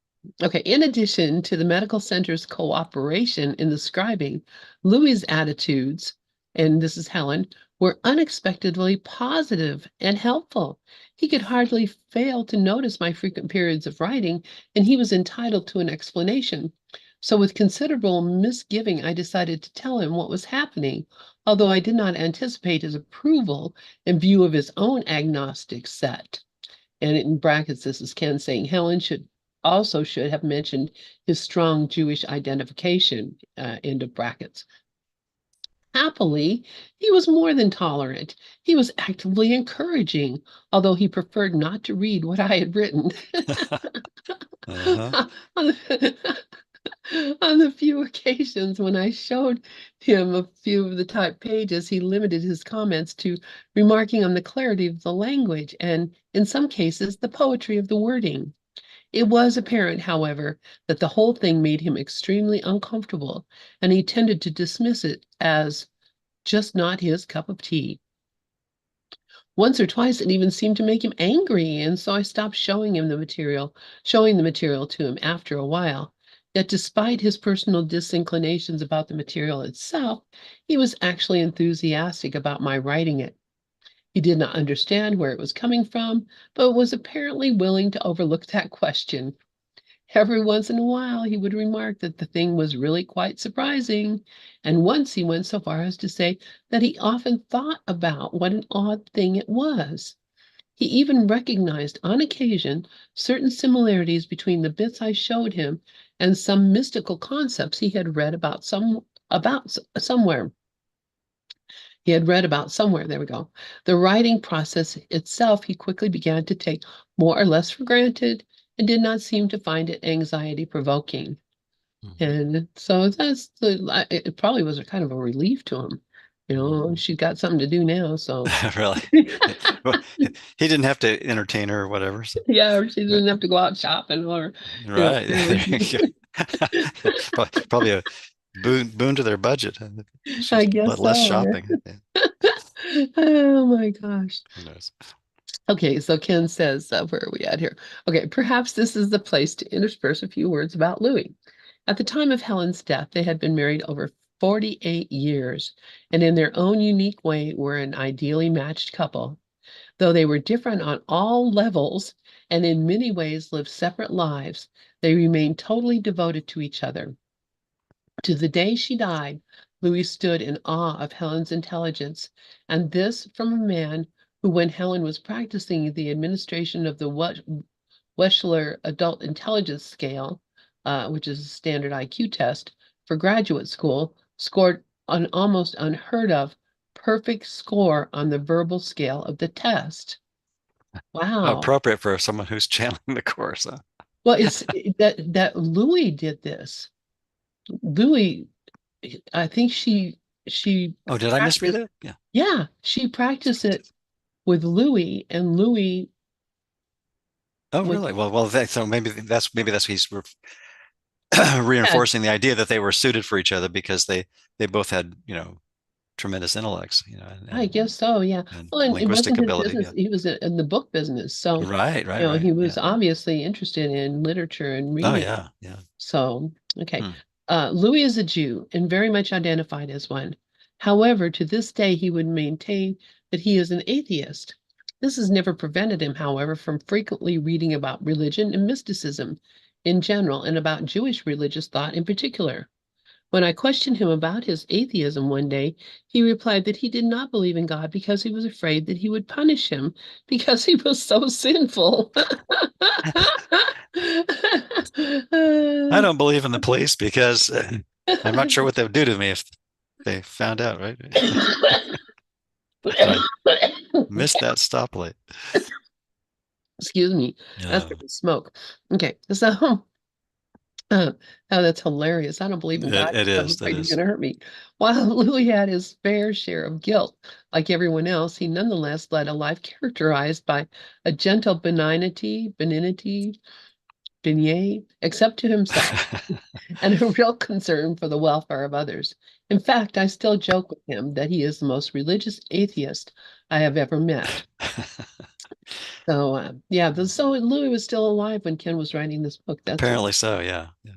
Okay. In addition to the medical center's cooperation in the scribing, Louis's attitudes, and this is Helen, were unexpectedly positive and helpful. He could hardly fail to notice my frequent periods of writing, and he was entitled to an explanation. So, with considerable misgiving, I decided to tell him what was happening, although I did not anticipate his approval in view of his own agnostic set. And in brackets, this is Ken saying Helen should have mentioned his strong Jewish identification, end of brackets. Happily, he was more than tolerant. He was actively encouraging, although he preferred not to read what I had written. Uh-huh. On the few occasions when I showed him a few of the typed pages, he limited his comments to remarking on the clarity of the language and, in some cases, the poetry of the wording. It was apparent, however, that the whole thing made him extremely uncomfortable, and he tended to dismiss it as just not his cup of tea. Once or twice it even seemed to make him angry, and so I stopped showing the material to him after a while. Yet despite his personal disinclinations about the material itself, he was actually enthusiastic about my writing it. He did not understand where it was coming from, but was apparently willing to overlook that question. Every once in a while, he would remark that the thing was really quite surprising, and once he went so far as to say that he often thought about what an odd thing it was. He even recognized on occasion certain similarities between the bits I showed him and some mystical concepts he had read about somewhere. he had read about somewhere. There we go. The writing process itself, he quickly began to take more or less for granted and did not seem to find it anxiety provoking. And so it probably was a kind of a relief to him. She's got something to do now. So Really? Well, he didn't have to entertain her or whatever. So. yeah, she didn't have to go out shopping or, Right. There you go. Probably a boon to their budget. I She's guess less so. shopping. Yeah. Oh my gosh. Who knows? Okay, so Ken says, where are we at here? Okay, perhaps this is the place to intersperse a few words about Louis. At the time of Helen's death, they had been married over 48 years, and in their own unique way were an ideally matched couple. Though they were different on all levels and in many ways lived separate lives, they remained totally devoted to each other. To the day she died, Louis stood in awe of Helen's intelligence, and this from a man who, when Helen was practicing the administration of the Wechsler Adult Intelligence Scale, which is a standard IQ test for graduate school, scored an almost unheard of perfect score on the verbal scale of the test. How Wow. appropriate for someone who's channeling the course. Huh? Well, it's that Louis did this. Louis, I think she Oh, did I misread practiced. that? Yeah. Yeah, she practiced it with Louis, and Louis Oh, was really? Well, so maybe that's he's yeah, reinforcing the idea that they were suited for each other because they both had tremendous intellects, I guess so, yeah. and Well, and it linguistic wasn't his ability. business. Yeah. He was in the book business, so Right, right, right. he was Yeah. obviously interested in literature and Oh, reading. yeah, yeah. So, okay. Hmm. Louis is a Jew and very much identified as one. However, to this day, he would maintain that he is an atheist. This has never prevented him, however, from frequently reading about religion and mysticism in general and about Jewish religious thought in particular. When I questioned him about his atheism one day, he replied that he did not believe in God because he was afraid that he would punish him because he was so sinful. I don't believe in the police because I'm not sure what they would do to me if they found out, right? I missed that stoplight. Excuse me, that's Yeah, the smoke. Okay, so oh, that's hilarious. I don't believe in God it because I'm is. That afraid he's is. going to hurt me. While Louis had his fair share of guilt, like everyone else, he nonetheless led a life characterized by a gentle benignity, except to himself, and a real concern for the welfare of others. In fact, I still joke with him that he is the most religious atheist I have ever met. So, yeah, so Louis was still alive when Ken was writing this book. That's Apparently so. Yeah. Yeah.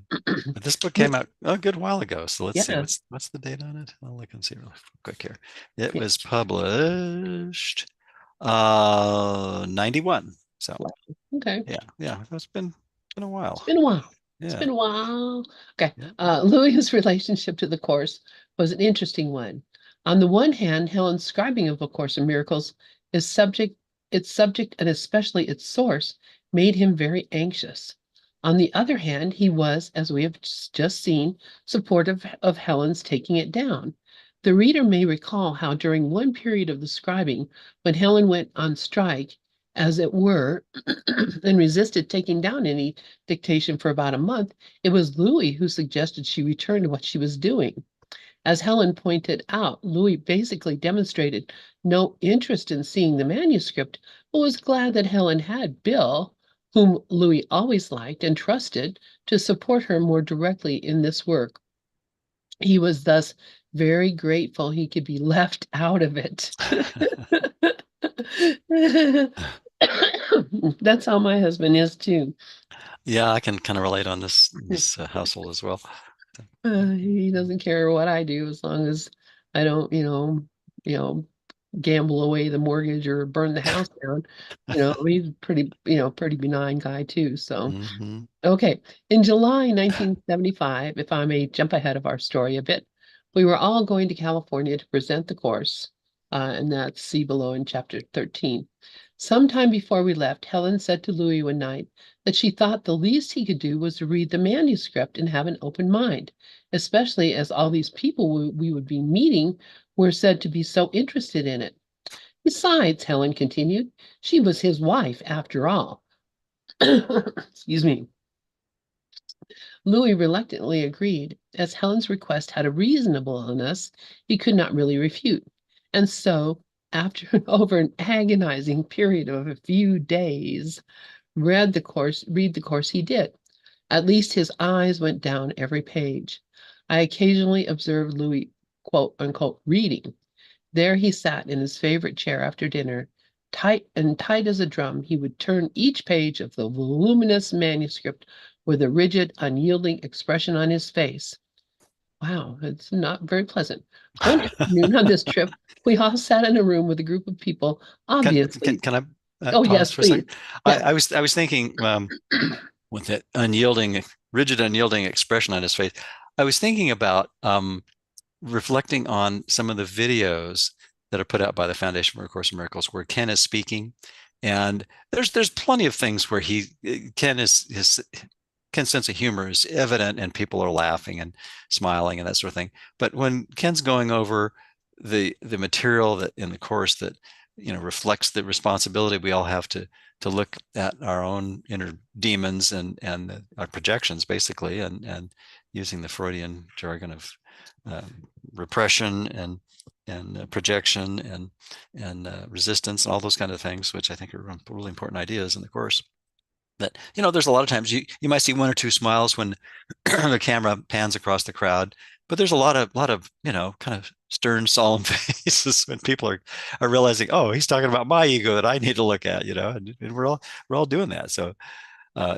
But this book came out a good while ago. So let's see yeah. what's the date on it. I'll look and see real quick here. It Yeah. was published 91. So Wow. Okay. yeah. It's been a It's while. been a while. It's Yeah. been a while. Okay. Yeah. Louis's relationship to the Course was an interesting one. On the one hand, Helen's scribing of A Course in Miracles is its subject, and especially its source, made him very anxious. On the other hand, he was, as we have just seen, supportive of Helen's taking it down. The reader may recall how during one period of the scribing, when Helen went on strike, as it were, and resisted taking down any dictation for about a month, it was Louis who suggested she return to what she was doing. As Helen pointed out, Louis basically demonstrated no interest in seeing the manuscript, but was glad that Helen had Bill, whom Louis always liked and trusted, to support her more directly in this work. He was thus very grateful he could be left out of it. That's how my husband is too. Yeah, I can kind of relate on this household as well. He doesn't care what I do as long as I don't, you know, gamble away the mortgage or burn the house down. He's pretty benign guy too. So, Hmm. okay. In July 1975, if I may jump ahead of our story a bit, we were all going to California to present the course, and that's see below in chapter 13. Sometime before we left, Helen said to Louis one night that she thought the least he could do was to read the manuscript and have an open mind, especially as all these people we would be meeting were said to be so interested in it. Besides, Helen continued, she was his wife after all. Excuse me. Louis reluctantly agreed, as Helen's request had a reasonableness he could not really refute. And so, after over an agonizing period of a few days, read the course he did. At least his eyes went down every page. I occasionally observed Louis, quote unquote, reading. There he sat in his favorite chair after dinner. Tight as a drum, he would turn each page of the voluminous manuscript with a rigid, unyielding expression on his face. Wow, it's not very pleasant. One afternoon on this trip, we all sat in a room with a group of people, obviously. Can I Oh, pause yes, for a second? please. Yes. I was thinking with that unyielding, rigid, unyielding expression on his face. I was thinking about reflecting on some of the videos that are put out by the Foundation for A Course in Miracles, where Ken is speaking, and there's plenty of things where his Ken's sense of humor is evident, and people are laughing and smiling and that sort of thing. But when Ken's going over the material that in the course that reflects the responsibility we all have to look at our own inner demons and our projections, basically, and using the Freudian jargon of repression and projection and resistance and all those kind of things, which I think are really important ideas in the course. That there's a lot of times you might see one or two smiles when the camera pans across the crowd, but there's a lot of kind of stern, solemn faces when people are realizing, oh, he's talking about my ego that I need to look at, and we're all doing that. So I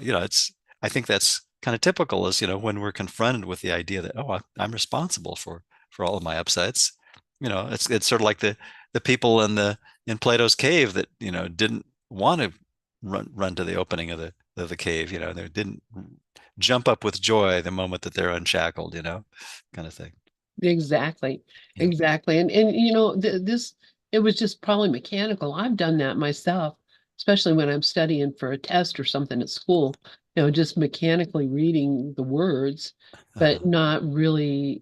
think that's kind of typical, is when we're confronted with the idea that, oh, I'm responsible for all of my upsets. It's sort of like the people in Plato's cave that didn't want to run to the opening of the cave. They didn't jump up with joy the moment that they're unshackled, kind of thing. Exactly. Yeah. Exactly. And this, it was just probably mechanical. I've done that myself, especially when I'm studying for a test or something at school, just mechanically reading the words, but not really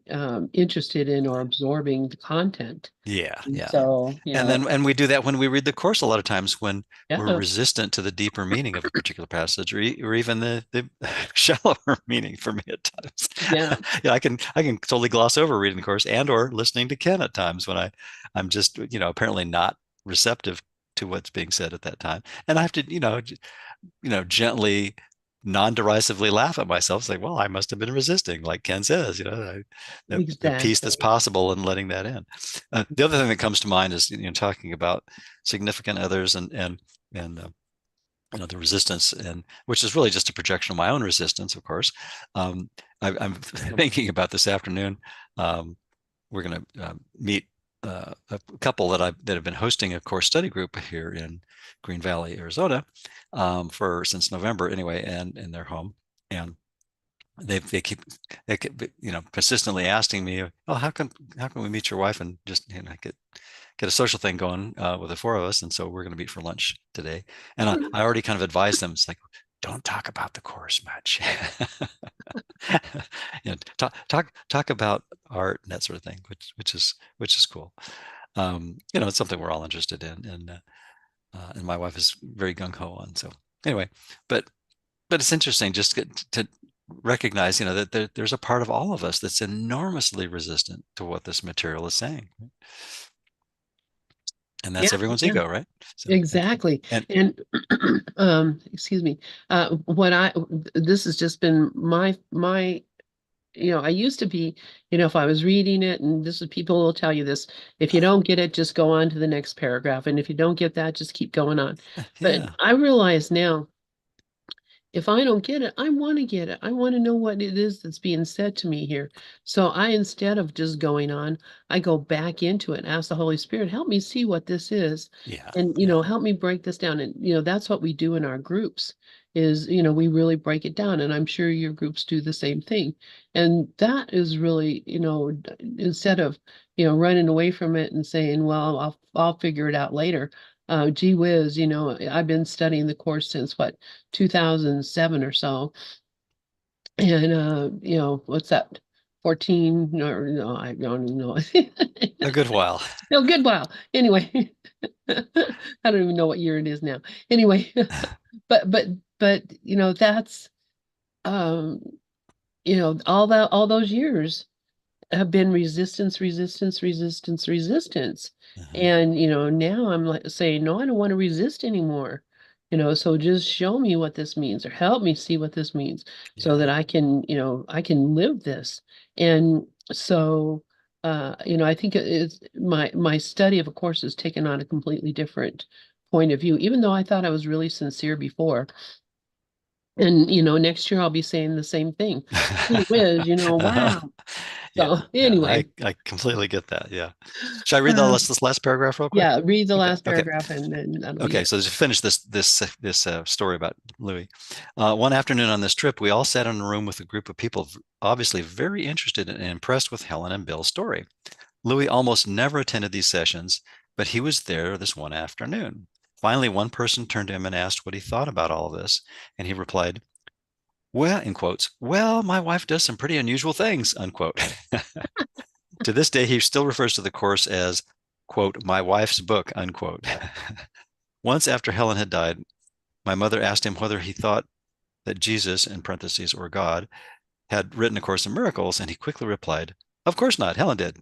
interested in or absorbing the content. Yeah, And yeah. so, And we do that when we read the course a lot of times, when we're yeah, resistant to the deeper meaning of a particular passage, or even the shallower meaning for me at times. yeah. I can totally gloss over reading the course and or listening to Ken at times when I'm just apparently not receptive to what's being said at that time, and I have to gently, non-derisively laugh at myself, say, well, I must have been resisting, like Ken says, the peace that's Exactly. possible and letting that in. The other thing that comes to mind is talking about significant others and the resistance, and which is really just a projection of my own resistance, of course. I'm thinking about this afternoon. We're going to meet a couple that have been hosting a course study group here in Green Valley, Arizona, since November anyway, and in their home. And they keep persistently asking me, oh, how can we meet your wife and just get a social thing going with the four of us? And so we're going to meet for lunch today. And I already kind of advised them, it's like, don't talk about the course much. Talk about art and that sort of thing, which is cool. It's something we're all interested in, and my wife is very gung ho on. So anyway, but it's interesting just to recognize, that there's a part of all of us that's enormously resistant to what this material is saying, and that's Yeah, everyone's yeah. ego, right? So Exactly. and And excuse me. This has just been my I used to be, if I was reading it, and this is people will tell you this, if you don't get it, just go on to the next paragraph. And if you don't get that, just keep going on. But yeah, I realize now, if I don't get it, I want to get it. I want to know what it is that's being said to me here. So instead of just going on, I go back into it and ask the Holy Spirit, help me see what this is. yeah, And, yeah, help me break this down. And, that's what we do in our groups is, we really break it down. And I'm sure your groups do the same thing. And that is really, instead of, running away from it and saying, well, I'll figure it out later. Gee whiz, I've been studying the course since 2007 or so. And what's that? 14, no, I don't even know. A good while. No, good while. Anyway, I don't even know what year it is now. Anyway, but but but that's um all those years have been resistance, resistance, resistance, resistance. Mhm. And, now I'm like saying, no, I don't want to resist anymore. So just show me what this means or help me see what this means so Yeah. that I can live this. And so, I think it's my study of A Course has taken on a completely different point of view, even though I thought I was really sincere before. And, next year I'll be saying the same thing. Gee whiz, Uh-huh. wow. Yeah, So yeah, anyway, I completely get that. Yeah. Should I read uh, this last paragraph real quick? yeah, read the Okay, last okay. paragraph and then that'll be Okay, it. so to finish this story about Louis, one afternoon on this trip, we all sat in a room with a group of people obviously very interested and impressed with Helen and Bill's story. Louis almost never attended these sessions, but he was there this one afternoon. Finally, one person turned to him and asked what he thought about all of this, and he replied, "Well," in quotes, "well, my wife does some pretty unusual things," unquote. To this day, he still refers to the course as, quote, "my wife's book," unquote. Once after Helen had died, my mother asked him whether he thought that Jesus, in parentheses, or God, had written A Course in Miracles, and he quickly replied, "Of course not. Helen did."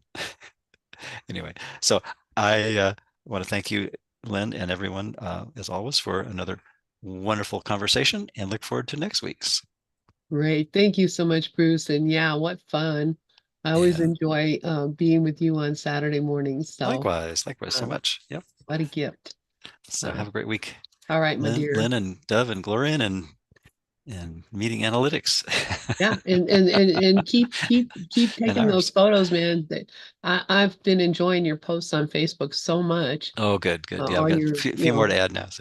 Anyway, so I want to thank you, Lynn, and everyone, as always, for another wonderful conversation, and look forward to next week's. Great. Thank you so much, Bruce. And yeah, what fun. I always Yeah, enjoy being with you on Saturday mornings. So likewise so uh, much. Yep. what a gift. So Uh, have a great week, all right, my Lynn, dear. Lynn, and Dove, and Glorian, and meeting analytics, Yeah, and keep and taking those ours. photos, man. I've been enjoying your posts on Facebook so much. Oh, good, good. Yeah, I've All got a your, few more to add now. So